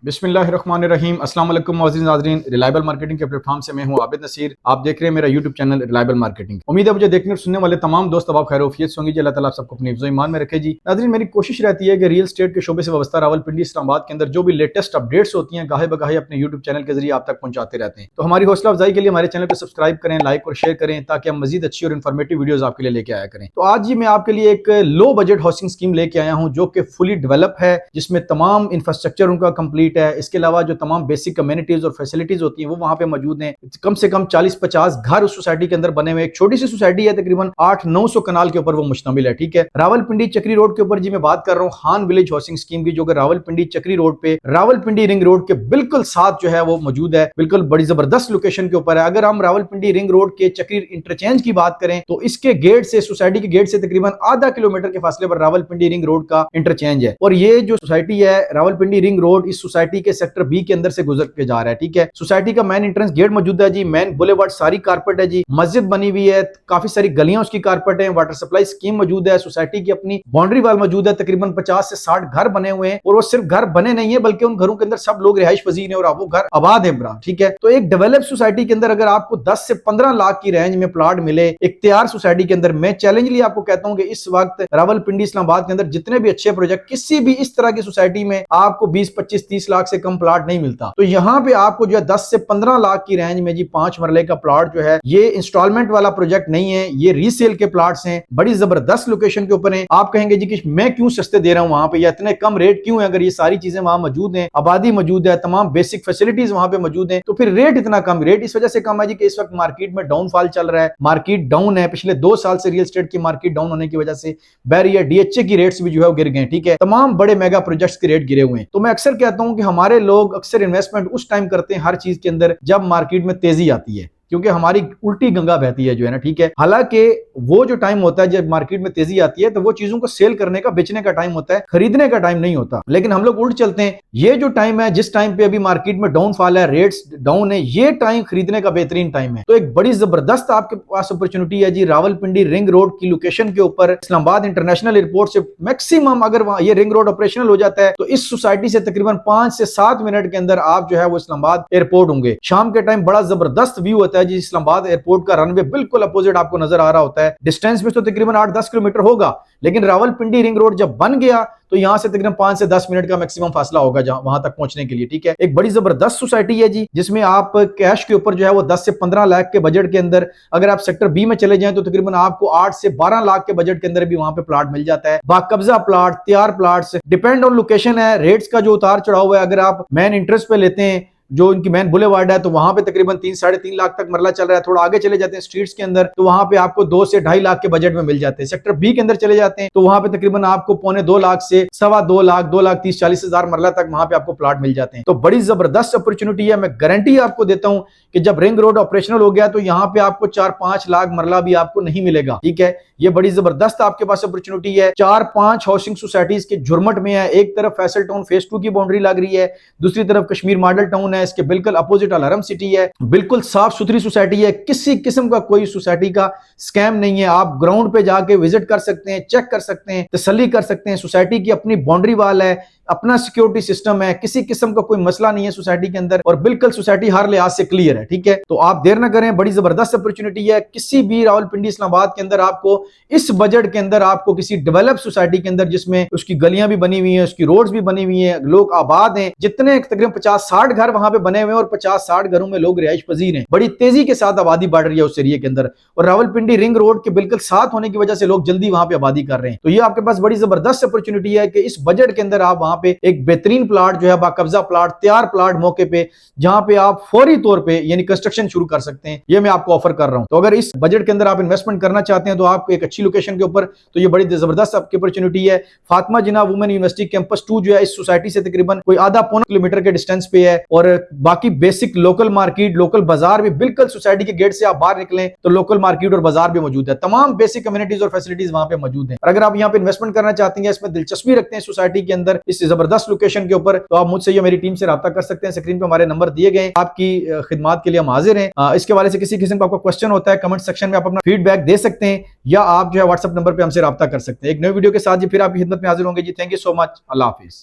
बिस्मिल्लाहिर्रहमानिर्रहीम अस्सलाम वालेकुम मोअज़्ज़िज़ नाज़रीन, रिलायबल मार्केटिंग के प्लेटफॉर्म से मैं हूं आबिद नसीर। आप देख रहे हैं मेरा यूट्यूब चैनल रिलायबल मार्केटिंग। उम्मीद है मुझे देखने और सुनने वाले तमाम दोस्त अब आप खैर वफियत से होंगे जी। अल्लाह ताला आप सबको अपने हिफ्ज़ ईमान में रखे जी। नाज़रीन, मेरी कोशिश रहती है कि रियल एस्टेट के शोबे से वाबस्ता रावलपिंडी इस्लामाबाद के अंदर जो भी लेटेस्ट अपडेट्स होती हैं गाहे बगाहे अपने यूट्यूब चैनल के जरिए आप तक पहुंचाते रहते हैं। तो हमारी हौसला अफजाई के लिए हमारे चैनल को सब्सक्राइब करें, लाइक और शेयर करें ताकि हम मजीद अच्छी और इन्फॉर्मेटिव वीडियोस आपके लिए लेके आया करें। तो आज जी मैं आपके लिए एक लो बजट हाउसिंग स्कीम लेके आया हूं जो कि फुली डेवलप है, जिसमें तमाम इंफ्रास्ट्रक्चर उनका कंप्लीट है। इसके अलावा जो तमाम बेसिक कम्युनिटीज और फैसिलिटीज होती हैं वो वहां पे मौजूद हैं। कम से कम 40-50 घर उस सोसाइटी के अंदर बने हुए। एक छोटी सी सोसाइटी है, तकरीबन 800-900 कनाल के ऊपर वो मुश्तमिल है। ठीक है, रावलपिंडी चक्री रोड के ऊपर जी मैं बात कर रहा हूँ खान विलेज हाउसिंग स्कीम की, जो कि रावलपिंडी चक्री रोड पे रावलपिंडी रिंग रोड के बिल्कुल साथ जो है वो मौजूद है। बिल्कुल बड़ी जबरदस्त लोकेशन के ऊपर है। अगर हम रावलपिंडी रिंग रोड के चक्री इंटरचेंज की बात करें तो इसके गेट से, सोसाइटी के गेट से तकरीबन आधा किलोमीटर के फासले पर रावलपिंडी रिंग रोड का इंटरचेंज है। और ये जो सोसाइटी है रावलपिंडी रिंग रोड, इस सोसाइटी के सेक्टर बी के अंदर से गुजर के जा रहा है। ठीक है, सोसाइटी का मेन एंट्रेंस गेट मौजूद है जी। मेन बुलेवार्ड सारी कारपेट है जी। मस्जिद बनी हुई है, काफी सारी गलियां उसकी कारपेट है। वाटर सप्लाई स्कीम मौजूद है। सोसाइटी की अपनी बाउंड्री वाल मौजूद है। तकरीबन 50 से 60 घर बने हुए हैं। और वो सिर्फ घर बने नहीं है बल्कि उन घरों के अंदर सब लोग रिहाइश पजीर हैं और वो घर आबाद है बरा। ठीक है, तो एक डेवलप सोसाइटी के अंदर अगर आपको 10 से 15 लाख की रेंज में प्लॉट मिले इख्तियार सोसाइटी के अंदर, मैं चैलेंजली आपको कहता हूं कि इस वक्त रावलपिंडी इस्लामाबाद के अंदर जितने भी अच्छे प्रोजेक्ट, किसी भी इस तरह की सोसाइटी में आपको 20, 25, 30 लाख से कम प्लॉट नहीं मिलता। तो यहां पे आपको जो है 10 से 15 लाख की रेंज में जी 5 मरले का प्लॉट जो है, ये इंस्टॉलमेंट वाला प्रोजेक्ट नहीं है, ये रीसेल के प्लॉट्स हैं। बड़ी जबरदस्त लोकेशन के ऊपर है। आप कहेंगे जी कि मैं क्यों सस्ते दे रहा हूं वहां पे, या इतने कम रेट क्यों है? अगर ये सारी चीजें वहां मौजूद हैं, आबादी मौजूद है, तमाम बेसिक फैसिलिटीज वहां पे मौजूद हैं, तो फिर रेट इतना कम। रेट इस वजह से कम है जी कि इस वक्त मार्केट में डाउनफॉल चल रहा है। मार्केट डाउन है, पिछले 2 साल से रियल एस्टेट की मार्केट डाउन होने की वजह से बैरियर डीएचए की रेट्स भी जो है वो गिर गए। ठीक है, तमाम बड़े मेगा प्रोजेक्ट्स के रेट गिरे हुए हैं। तो मैं अक्सर कहता हूं कि हमारे लोग अक्सर इन्वेस्टमेंट उस टाइम करते हैं हर चीज के अंदर जब मार्केट में तेजी आती है, क्योंकि हमारी उल्टी गंगा बहती है जो है ना। ठीक है, हालांकि वो जो टाइम होता है जब मार्केट में तेजी आती है तो वो चीजों को सेल करने का, बेचने का टाइम होता है, खरीदने का टाइम नहीं होता। लेकिन हम लोग उल्ट चलते हैं। ये जो टाइम है, जिस टाइम पे अभी मार्केट में डाउनफॉल है, रेट्स डाउन है, ये टाइम खरीदने का बेहतरीन टाइम है। तो एक बड़ी जबरदस्त आपके पास अपॉर्चुनिटी है जी रावलपिंडी रिंग रोड की लोकेशन के ऊपर, इस्लामाबाद इंटरनेशनल एयरपोर्ट से मैक्सिमम अगर ये रिंग रोड ऑपरेशनल हो जाता है तो इस सोसाइटी से तकरीबन 5 से 7 मिनट के अंदर आप जो है वो इस्लामाबाद एयरपोर्ट होंगे। शाम के टाइम बड़ा जबरदस्त व्यू होता है जी। इस्लामाबाद एयरपोर्ट का रनवे बिल्कुल अपोजिट आपको नजर आ रहा होता है। डिस्टेंस में तो तकरीबन 8-10 किलोमीटर होगा, लेकिन रावलपिंडी रिंग रोड जब बन गया तो यहां से तकरीबन 5 से 10 मिनट का मैक्सिमम फासला होगा वहां तक पहुंचने के लिए। ठीक है, एक बड़ी जबरदस्त सोसाइटी है जी, जिसमें आप कैश के ऊपर जो है वो 10 से 15 लाख के बजट के अंदर, अगर आप सेक्टर बी में चले जाएं तो तकरीबन आपको 8 से 12 लाख के बजट के अंदर भी वहां पे प्लॉट मिल जाता है। बाकब्जा प्लॉट, तैयार प्लॉट्स, डिपेंड ऑन लोकेशन है। रेट्स का जो उतार चढ़ाव है, अगर आप मेन इंटरेस्ट पे लेते हैं जो इनकी मेन बुलेवार्ड है तो वहां पे तकरीबन 3-3.5 लाख तक मरला चल रहा है। थोड़ा आगे चले जाते हैं स्ट्रीट्स के अंदर तो वहां पे आपको 2 से 2.5 लाख के बजट में मिल जाते हैं। सेक्टर बी के अंदर चले जाते हैं तो वहां पे तकरीबन आपको 1.25 लाख से 2.25 लाख, 2,30,40 हजार मरला तक वहां पे आपको प्लॉट मिल जाते हैं। तो बड़ी जबरदस्त अपॉर्चुनिटी है। मैं गारंटी आपको देता हूं कि जब रिंग रोड ऑपरेशनल हो गया तो यहाँ पे आपको 4-5 लाख मरला भी आपको नहीं मिलेगा। ठीक है, ये बड़ी जबरदस्त आपके पास अपॉर्चुनिटी है। 4-5 हाउसिंग सोसाइटीज के झुरमट में है। एक तरफ फैसल टाउन फेज 2 की बाउंड्री लग रही है, दूसरी तरफ कश्मीर मॉडल टाउन है, इसके बिल्कुल अपोजिट अलहरम सिटी है। बिल्कुल साफ सुथरी सोसाइटी है, किसी किस्म का कोई सोसाइटी का स्कैम नहीं है। आप ग्राउंड पे जाके विजिट कर सकते हैं, चेक कर सकते हैं, तसल्ली कर सकते हैं। सोसाइटी की अपनी बाउंड्री वाल है, अपना सिक्योरिटी सिस्टम है, किसी किस्म का कोई मसला नहीं है सोसाइटी के अंदर, और बिल्कुल सोसाइटी हर लिहाज से क्लियर है। ठीक है, तो आप देर ना करें, बड़ी जबरदस्त अपॉर्चुनिटी है। किसी भी रावलपिंडी इस्लामाबाद के अंदर आपको इस बजट के अंदर आपको किसी डेवलप सोसाइटी के अंदर, जिसमें उसकी गलियां भी बनी हुई हैं, उसकी रोड्स भी बनी हुई हैं, लोग आबाद हैं, जितने तकरीबन 50-60 घर वहां पे बने हुए हैं और 50-60 घरों में लोग रिहाइश पजीर हैं। बड़ी तेजी के साथ आबादी बढ़ रही है उस एरिया के अंदर, और रावलपिंडी रिंग रोड के बिल्कुल साथ होने की वजह से लोग जल्दी वहां पे आबादी कर रहे हैं। तो ये आपके पास बड़ी जबरदस्त अपॉर्चुनिटी है कि इस बजट के अंदर आप वहां पे एक बेहतरीन प्लॉट जो है, बाकब्जा प्लॉट, तैयार प्लॉट मौके पे, जहां पे आप फौरी तौर पे यानी कंस्ट्रक्शन शुरू कर सकते हैं, ये मैं आपको ऑफर कर रहा हूं। तो अगर इस बजट के अंदर आप इन्वेस्टमेंट करना चाहते हैं तो आपको एक अच्छी लोकेशन के ऊपर, तो ये बड़ी जबरदस्त आपकी अपॉर्चुनिटी है। फातिमा जिन्ना वुमेन यूनिवर्सिटी कैंपस 2 जो है इस सोसाइटी से तकरीबन कोई आधा-पौना किलोमीटर के डिस्टेंस पे है, और बाकी बेसिक लोकल मार्केट, लोकल बाजार भी बिल्कुल सोसाइटी के गेट से आप बाहर निकलें तो लोकल मार्केट और बाजार भी मौजूद है। तमाम बेसिक कम्युनिटीज और फैसिलिटीज वहां पे मौजूद है। और अगर आप यहाँ पे इन्वेस्टमेंट करना चाहते हैं, इसमें दिलचस्पी रखते हैं सोसाइटी के अंदर इस जबरदस्त लोकेशन के ऊपर, तो आप मुझसे या मेरी टीम से राब्ता कर सकते हैं। स्क्रीन पे हमारे नंबर दिए गए, आपकी खिदमत के लिए हम हाजिर हैं। इसके बारे से किसी किस्म का आपको क्वेश्चन होता है, कमेंट सेक्शन में आप अपना फीडबैक दे सकते हैं, या आप जो है व्हाट्सएप नंबर पे हमसे राब्ता कर सकते हैं। एक नई वीडियो के साथ जी फिर आपकी खिदमत में हाजिर होंगे जी। Thank you so much. Allah Hafiz.